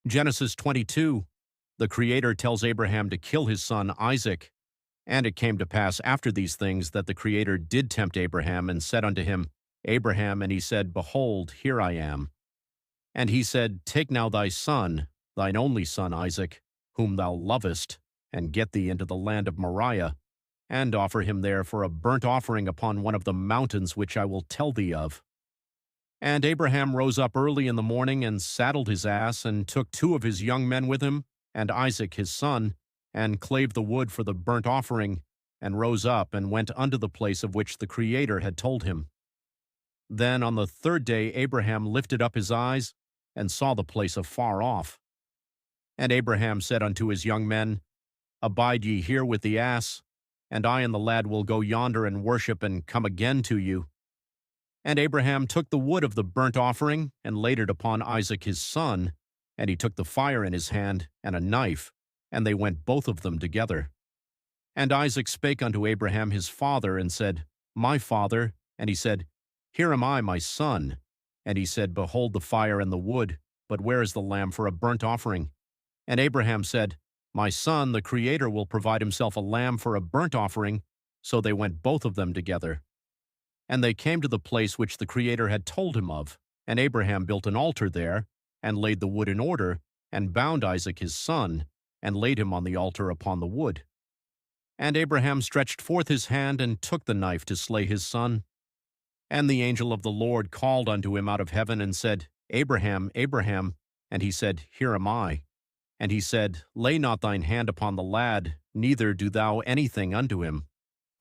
Genesis 22, the Creator tells Abraham to kill his son Isaac. And it came to pass after these things that the Creator did tempt Abraham and said unto him, Abraham, and he said, Behold, here I am. And he said, Take now thy son, thine only son Isaac, whom thou lovest, and get thee into the land of Moriah, and offer him there for a burnt offering upon one of the mountains which I will tell thee of. And Abraham rose up early in the morning, and saddled his ass, and took 2 of his young men with him, and Isaac his son, and clave the wood for the burnt offering, and rose up, and went unto the place of which the Creator had told him. Then on the 3rd day Abraham lifted up his eyes, and saw the place afar off. And Abraham said unto his young men, Abide ye here with the ass, and I and the lad will go yonder and worship, and come again to you. And Abraham took the wood of the burnt offering, and laid it upon Isaac his son, and he took the fire in his hand, and a knife, and they went both of them together. And Isaac spake unto Abraham his father, and said, My father. And he said, Here am I, my son. And he said, Behold the fire and the wood, but where is the lamb for a burnt offering? And Abraham said, My son, the Creator will provide himself a lamb for a burnt offering. So they went both of them together. And they came to the place which the Creator had told him of, and Abraham built an altar there, and laid the wood in order, and bound Isaac his son, and laid him on the altar upon the wood. And Abraham stretched forth his hand, and took the knife to slay his son. And the angel of the Lord called unto him out of heaven, and said, Abraham, Abraham. And he said, Here am I. And he said, Lay not thine hand upon the lad, neither do thou anything unto him.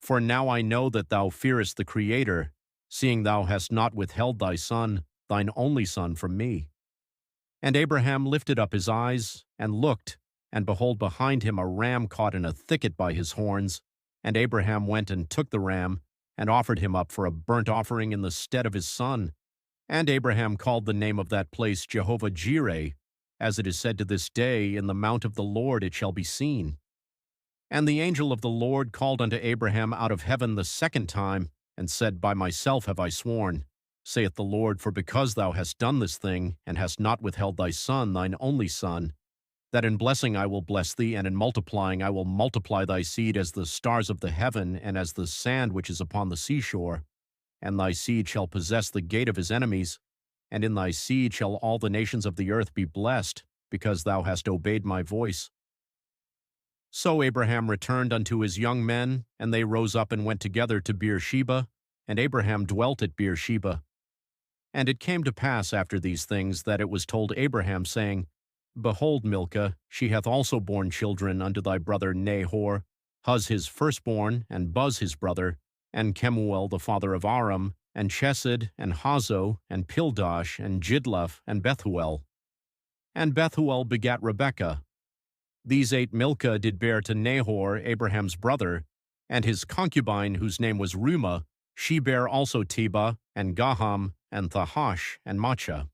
For now I know that thou fearest the Creator, seeing thou hast not withheld thy son, thine only son, from me. And Abraham lifted up his eyes, and looked, and behold, behind him a ram caught in a thicket by his horns. And Abraham went and took the ram, and offered him up for a burnt offering in the stead of his son. And Abraham called the name of that place Jehovah-Jireh, as it is said to this day, In the mount of the Lord it shall be seen. And the angel of the Lord called unto Abraham out of heaven the 2nd time, and said, By myself have I sworn, saith the Lord, for because thou hast done this thing, and hast not withheld thy son, thine only son, that in blessing I will bless thee, and in multiplying I will multiply thy seed as the stars of the heaven, and as the sand which is upon the seashore. And thy seed shall possess the gate of his enemies, and in thy seed shall all the nations of the earth be blessed, because thou hast obeyed my voice. So Abraham returned unto his young men, and they rose up and went together to Beersheba, and Abraham dwelt at Beersheba. And it came to pass after these things that it was told Abraham, saying, Behold, Milcah, she hath also borne children unto thy brother Nahor, Huz his firstborn, and Buz his brother, and Kemuel the father of Aram, and Chesed, and Hazo, and Pildash, and Jidlaph, and Bethuel. And Bethuel begat Rebekah. These 8 Milcah did bear to Nahor, Abraham's brother, and his concubine, whose name was Reumah, she bare also Tebah, and Gaham, and Thahash, and Maachah.